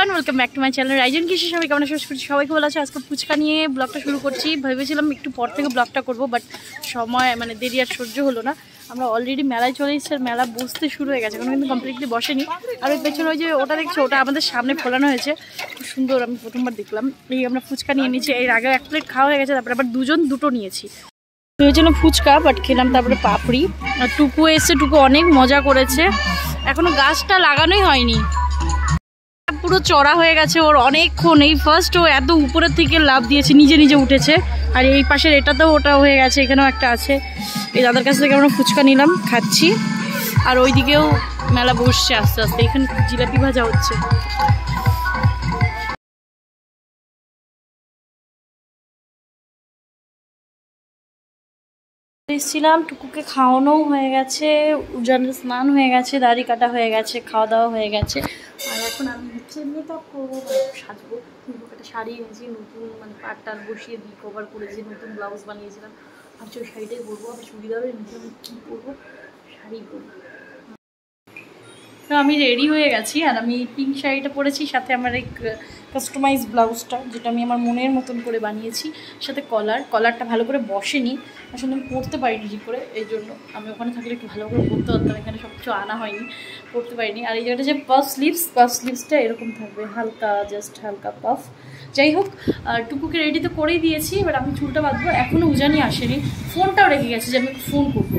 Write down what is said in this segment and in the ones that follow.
Everyone, welcome back to my channel Ryzen কৃষি। সবাই কেমন আছো? সবাইকে বলা আছে। আজকে ফুচকা নিয়ে ব্লগটা শুরু করছি। ভেবেছিলাম একটু পর থেকে ব্লগটা করব, বাট সময় দেরি আর সহ্য হলো না। আমরা অলরেডি মেলায় চলে এসেছি, আর মেলা বসতে শুরু হয়ে গেছে, এখন কিন্তু কমপ্লিটলি বসেনি। আর ওই পেছনে ওই যে ওটা দেখছো, ওটা আমাদের সামনে ফোলানো হয়েছে, খুব সুন্দর। আমি প্রথমবার দেখলাম। এই আমরা ফুচকা নিয়ে নিয়েছি, এর আগে 1 প্লেট খাওয়া হয়ে গেছে, তারপরে আবার দুটো নিয়েছি। ভেবেছিলাম ফুচকা, বাট খেলাম তারপরে পাপড়ি। আর টুকু এসছে, টুকু অনেক মজা করেছে। এখনো গাছটা লাগানোই হয়নি, পুরো চড়া হয়ে গেছে ওর অনেকক্ষণ। এই ফার্স্ট ও এত উপরের থেকে লাফ দিয়েছে, নিজে নিজে উঠেছে। আর এই পাশের এটাতেও ওটা হয়ে গেছে, এখানেও একটা আছে। এই দাদার কাছ থেকে আমরা ফুচকা নিলাম, খাচ্ছি। আর ওইদিকেও মেলা বসছে আস্তে আস্তে। এখানে জিলাপি ভাজা হচ্ছে। এসেছিলাম, টুকুকে খাওয়ানোও হয়ে গেছে, উজানের স্নান হয়ে গেছে, দাড়ি কাটা হয়ে গেছে, খাওয়া দাওয়া হয়ে গেছে। আর এখন আমি হচ্ছে মেকআপ করবো, সাজবো। একটা শাড়ি এনেছি নতুন, পাটটার বসিয়ে দিই, কভার করেছি, নতুন ব্লাউজ বানিয়েছিলাম। ভাবছি ওই শাড়িটাই পরবো। আমি চুড়িদারও এনেছি, আমি কী পরবো, শাড়ি পরবো। তো আমি রেডি হয়ে গেছি, আর আমি পিঙ্ক শাড়িটা পরেছি, সাথে আমার এই কাস্টমাইজ ব্লাউজটা, যেটা আমি আমার মনের মতন করে বানিয়েছি, সাথে কলারটা ভালো করে বসেনি, আসলে আমি পরতে পারিনি ঠিক করে। এই জন্য আমি ওখানে থাকলে একটু ভালো করে পরতে পারতাম, এখানে সব কিছু আনা হয়নি, পরতে পারিনি। আর এই জায়গাটা যে পাফ স্লিভসটা এরকম থাকবে, হালকা, জাস্ট হালকা পাফ। যাই হোক, টুকুকে রেডি তো করেই দিয়েছি, এবার আমি চুলটা বাঁধবো। এখনও উজানি আসেনি, ফোনটাও রেখে গেছে যে আমি ফোন করবো।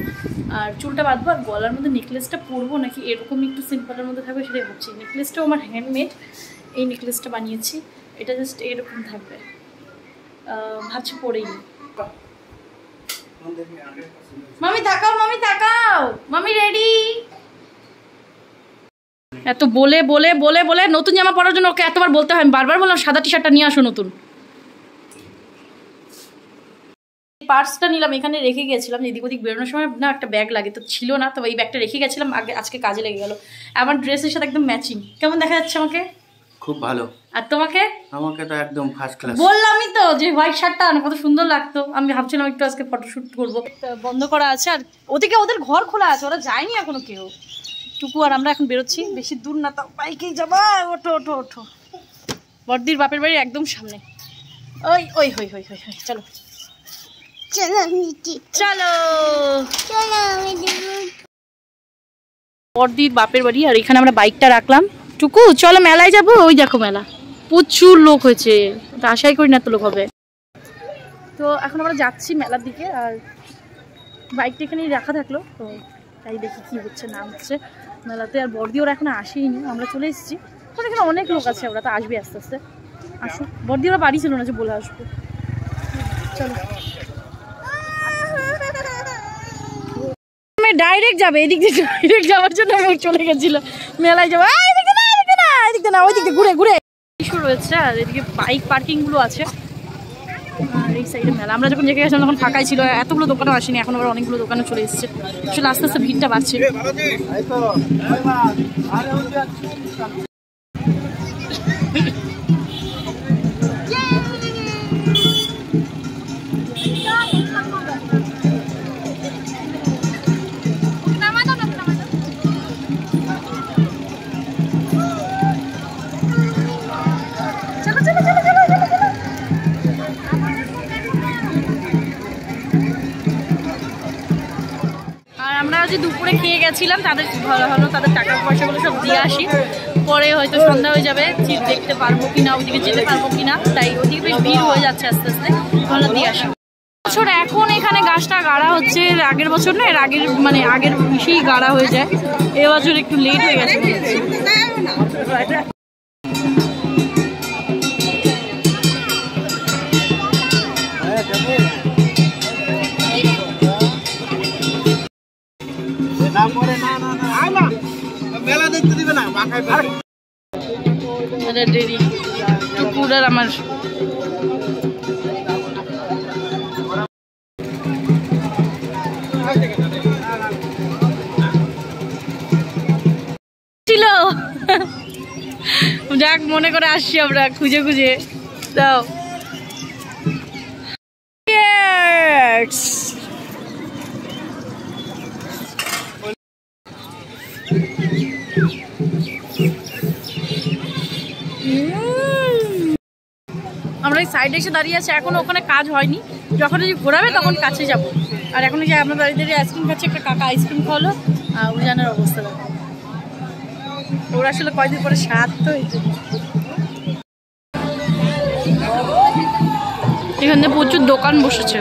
আর চুলটা বাঁধবো, আর গলার মধ্যে নেকলেসটা পরবো নাকি এরকম একটু সিম্পলের মধ্যে থাকবে সেটাই ভাবছি। নেকলেসটাও আমার হ্যান্ডমেড, এই নেকলেসটা বানিয়েছি, এটা জাস্ট এরকম থাকবে। ভাবছি পরেই নি। মামি তাকাও, মামি রেডি। এত বলে বলে বলে বলে নতুন জামা পরার জন্য ওকে এতবার বলতে হয়। আমি বারবার বললাম সাদা টি শার্টটা নিয়ে আসো নতুন। পার্সটা নিলাম, এখানে রেখে গেছিলাম, এদিক ওদিক বেরোনোর সময় না একটা ব্যাগ লাগে, তো ছিল না, তো এই ব্যাগটা রেখে গেছিলাম, আজকে কাজে লেগে গেল। আমার ড্রেসের সাথে একদম ম্যাচিং। কেমন দেখা যাচ্ছে আমাকে? খুব ভালো। আর তোমাকে? আমাকে তো একদম ফার্স্ট ক্লাস। বললামই তো যে হোয়াইট শার্টটা কত সুন্দর লাগতো। আমি ভাবছিলাম একটু আজকে ফটোশুট করবো। বন্ধ করা আছে, আর ওদিকে ওদের ঘর খোলা আছে, ওরা যায়নি এখনো কেউ। টুকু আর আমরা এখন বেরোচ্ছি, বেশি দূর না, তাও বাইকেই যাবা। ওঠো ওঠো ওঠো, বড়দির বাপের বাড়ি একদম সামনে। ওই ওই হই হই হই হই, চলো চলো চলো। বড়দির বাপের বাড়ি, আর এখানে আমরা বাইকটা রাখলাম। টুকু চলো মেলায় যাবো। ওই দেখো মেলা, প্রচুর লোক হয়েছে, আশাই করি না এত লোক হবে। তো এখন আমরা যাচ্ছি মেলার দিকে, আর বাইকটা এখানেই রাখা থাকলো, তো তাই দেখি কি হচ্ছে না হচ্ছে মেলাতে। আর বড়দি ওরা এখন আসেইনি, আমরা চলে এসেছি। এখন এখানে অনেক লোক আছে, ওরা তো আসবে আস্তে আস্তে। আসুক, বড়দি ওরা বাড়ি ছিল না যে বলে আসবো। চলো ডাইরেক্ট যাবে, এদিক দিয়ে ডাইরেক্ট যাওয়ার জন্য আমি চলে গেছিল মেলায় যাবো। এদিকে না ওই দিক দিয়ে ঘুরে ঘুরে ইস্যু রয়েছে। আর এদিকে বাইক পার্কিং গুলো আছে, আর এই সাইডে মেলা। আমরা যখন দেখে গেছিলাম তখন ফাঁকাই ছিল, এতগুলো দোকানও আসেনি, এখন আবার অনেকগুলো দোকানে চলে এসেছে। আসলে আস্তে আস্তে ভিড়টা বাড়ছে। আমরা যে দুপুরে খেয়ে গেছিলাম, তাদের ভালো হলো, তাদের টাকা পয়সাগুলো সব দিয়ে আসি, পরে হয়তো সন্ধ্যা হয়ে যাবে, দেখতে পারবো কিনা, ওইদিকে যেতে পারবো কিনা। তাই ওদিকে বেশ ভিড় হয়ে যাচ্ছে আস্তে আস্তে, ভালো দিয়ে আসি। বছর এখন এখানে গাছটা গাড়া হচ্ছে, আগের বছর না, এর আগের আগের বেশিই গাড়া হয়ে যায়। এবছর একটু লেট হয়ে গেছে। আমার ছিল, যাক মনে করে আসছি আমরা খুঁজে খুঁজে। দাও আমরা এই সাইডে এসে দাঁড়িয়ে আছি, এখনো ওখানে কাজ হয়নি, যখন ঘোরাবে তখন কাছে যাব। আর এখন যে আমরা বাড়িতে আইসক্রিম খাচ্ছি, একটা কাকা আইসক্রিম খাওয়ালো, উজানের অবস্থা দেখো, ওরা আসলে কয়দিন পরে স্বাদ তো। এখানে প্রচুর দোকান বসেছে।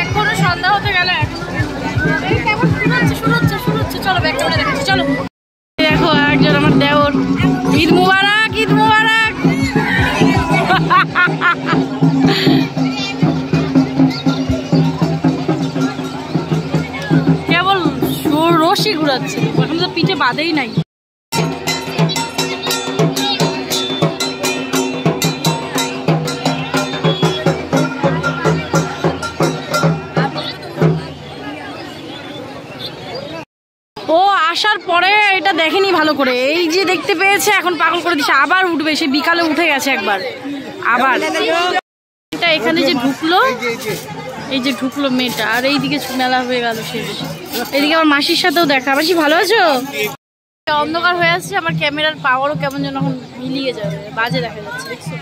এখনো সন্ধ্যা হতে গেল, শুরু হচ্ছে। চলো ব্যাক ক্যামেরা দেখাচ্ছি, চলো। দেখো একজন আমার দেওর, ঈদ মুবারক, ঈদ মুবারক। কেবল রশি ঘুরাচ্ছে, এখন তো পিঠে বাঁধেই নাই। ও আসার পরে এটা দেখেনি ভালো করে, এই যে দেখতে পেয়েছে এখন পাগল করে দিচ্ছে, আবার উঠবে। সে বিকালে উঠে গেছে একবার, আবার এটা এখানে যে ঢুকলো, এই যে ঢুকলো মেয়েটা, আর এইদিকে মেলা হয়ে গেল শেষ। এদিকে আমার মাসির সাথেও দেখা। মাসি ভালো আছো? অন্ধকার হয়ে আসছে, আমার ক্যামেরার পাওয়ারও কেমন যেন এখন মিলিয়ে যাবে, বাজে দেখা যাচ্ছে। দেখছো,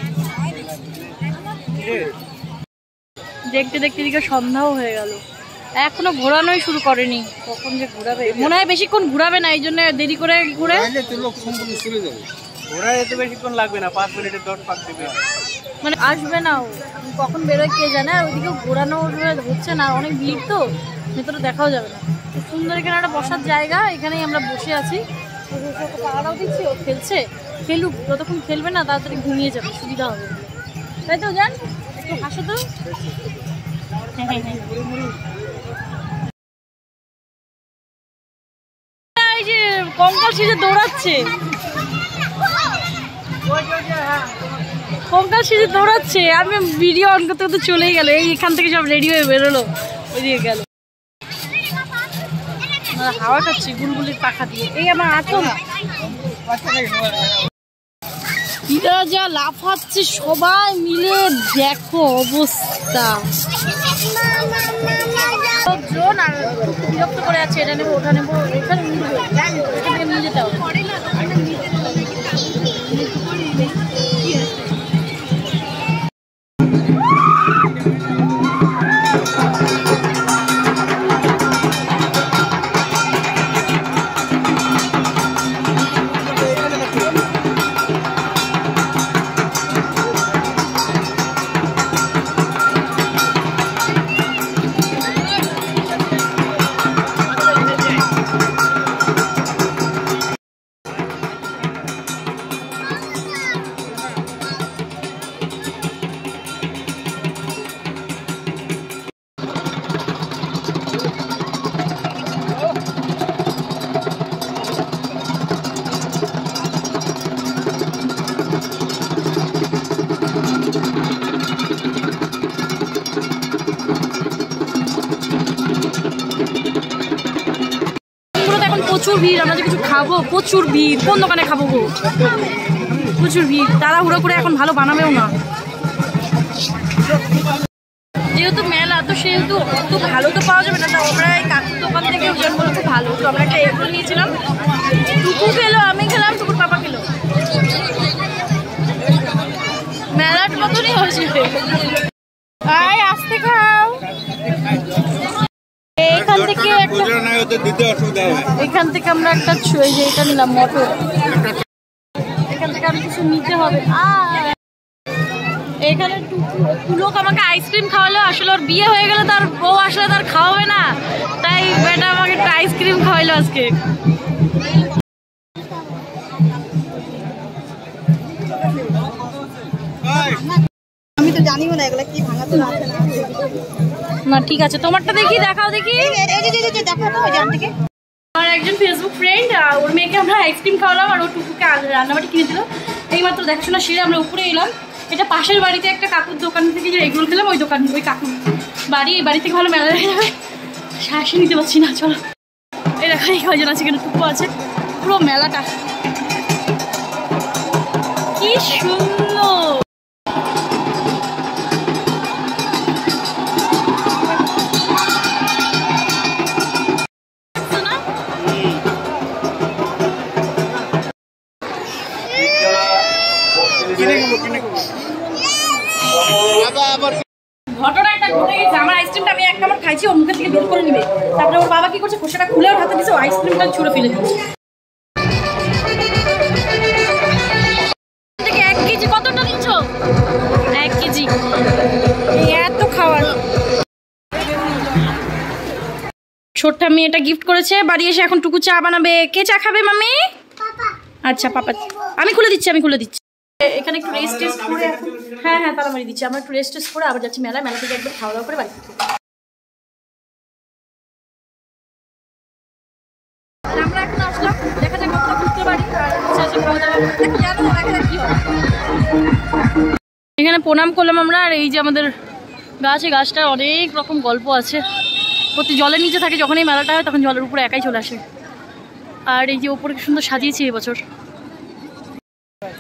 দেখতে দেখতে এদিকে সন্ধ্যাও হয়ে গেল, এখনো ঘোরানোই শুরু করেনি। কখন যে ঘোরাবে, মনে হয় বেশিক্ষণ ঘোরাবে না, এই জন্য দেরি করে ঘুরে। বেশিক্ষণ লাগবে না, 5 মিনিটের দৌড় পাক দেবে, মানে আসবে না। কখন বেরোয় কে জানে, আর ওইদিকে ঘোরানো হচ্ছে না, অনেক ভিড় তো, ভেতরে দেখাও যাবে না। খুব সুন্দর এখানে একটা বসার জায়গা, এখানেই আমরা বসে আছি। পাড়াও দিচ্ছি, ও খেলছে, খেলুক, যতক্ষণ খেলবে না তাড়াতাড়ি ঘুমিয়ে যাবে, সুবিধা হবে, তাই তো? জান একটু হাসো তো। এই যে কঙ্কাল সিজে দৌড়াচ্ছে, কঙ্কাল সিজে দৌড়াচ্ছে, আমি ভিডিও অন করতে করতে চলেই গেল। এইখান থেকে সব রেডি হয়ে বেরোলো, ওইদিকে গেল। হাওয়া খাচ্ছি গুলগুলির পাখা দিয়ে। এই আমার আঁচল, এরা যা লাফাচ্ছে সবাই মিলে, দেখো অবস্থা। লোকজন আর বিরক্ত করে আছে, এটা নেবো ওটা নেবো, এখানে নিয়ে যেতে হবে। প্রচুর ভিড়, আমরা যে কিছু খাবো, প্রচুর ভিড়, কোন দোকানে খাবো গো, প্রচুর ভিড়। তাড়াহুড়ো করে এখন ভালো বানাবেও না, যেহেতু মেলা তো সেহেতু অত ভালো তো পাওয়া যাবে না। তো আমরা এই কাকুর দোকান থেকে ওজন বলে খুব ভালো, তো আমরা একটা এগরোল নিয়েছিলাম, টুকু খেলো, আমি খেলাম, টুকুর পাপা খেলো, মেলার মতনই হয়েছে। আসতে খাও। এখান থেকে আমরা একটা এটা নিলাম, মটর, এখান থেকে আমি কিছু নিতে হবে। এখানে টুলোক আমাকে আইসক্রিম খাওয়ালো, আসলে ওর বিয়ে হয়ে গেলে তার বউ আসলে তার খাওয়াবে না, তাই বেটা আমাকে একটা আইসক্রিম খাওয়াইলো আজকে। আমি তো জানিও না এগুলা কি ভাঙাতে আছে না। ঠিক আছে, তোমারটা দেখি, দেখাও দেখি। দেখো তো ওই জান থেকে আমার একজন ফেসবুক ফ্রেন্ড, ওর মেয়েকে আমরা আইসক্রিম খাওয়ালাম, আর ওর টুকুকে রান্নাবাটি কিনে দিল। এইমাত্র দেখাশোনা সেরে আমরা উপরে এলাম। এটা পাশের বাড়িতে একটা কাকুর দোকান থেকে যে এগরোল খেলাম, ওই দোকান, ওই কাকুর বাড়ি, এই বাড়ি থেকে ভালো মেলা দেখে যাবে। শ্বাসই নিতে পারছি না, চলো। এই দেখা এই কয়জন আছে, এখানে টুকু আছে, পুরো মেলাটা কি সুন্দর। ঘটনা একটা ঘটে গেছে, আমার আইসক্রিমটা আমি এক কামড় খাইছি, ওর মুখে থেকে বের করে নিবে, তারপরে ওর বাবা কি করছে, খোসাটা খুলে ওর হাতে দিয়েছে, আইসক্রিমটা ছুঁড়ে ফেলে দিয়েছে। 1 কেজি কতটা দিচ্ছ? 1 কেজি এত খাওয়ার। ছোট্ট আমি এটা গিফট করেছে, বাড়ি এসে এখন টুকু চা বানাবে। কে চা খাবে মাম্মি? আচ্ছা পাপা, আমি খুলে দিচ্ছি। এখানে একটু রেস্ট করে এখন, হ্যাঁ তাড়াতাড়ি দিচ্ছি। আমরা একটু রেস্ট করে আবার যাচ্ছি মেলা থেকে একবার খাওয়া দাওয়া করে বাড়ি থেকে। আমরা এখন আসলাম, দেখা যাক কতটা ঘুরতে পারি, খাওয়া দাওয়া কি হয়। এখানে প্রণাম করলাম আমরা। আর এই যে আমাদের গাছটার অনেক রকম গল্প আছে। প্রতি জলের নিচে থাকে, যখন এই মেলাটা হয় তখন জলের উপরে একাই চলে আসে। আর এই যে ওপরে কি সুন্দর সাজিয়েছি এবছর।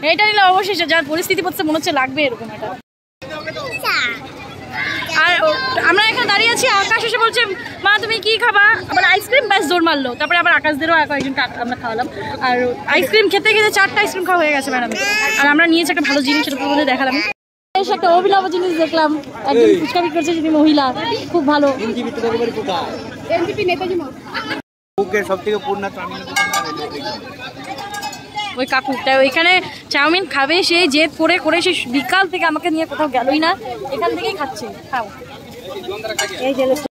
এইটা নিলে অবশেষে যার পরিস্থিতি পড়ছে মনে হচ্ছে লাগবে এরকম এটা। আর আমরা এখানে দাঁড়িয়ে আছি, আকাশ এসে বলছে মা তুমি কি খাবা, আবার আইসক্রিম ব্যাস জোর মারলো। তারপরে আবার আকাশদেরও কয়েকজন আমরা খাওয়ালাম। আর আইসক্রিম খেতে 4টা আইসক্রিম খাওয়া হয়ে গেছে ম্যাডাম। আর আমরা নিয়েছি একটা ভালো জিনিস, সেটা তোমাদের দেখালাম। একটা অভিনব জিনিস দেখলাম, একজন ফুচকা বিক্রি করছে, যিনি মহিলা, খুব ভালো। ওই কাকুটা ওইখানে চাউমিন খাবে, সেই জেদ করে সে বিকাল থেকে আমাকে নিয়ে কোথাও গেলই না, এখান থেকেই খাচ্ছে। খাও এই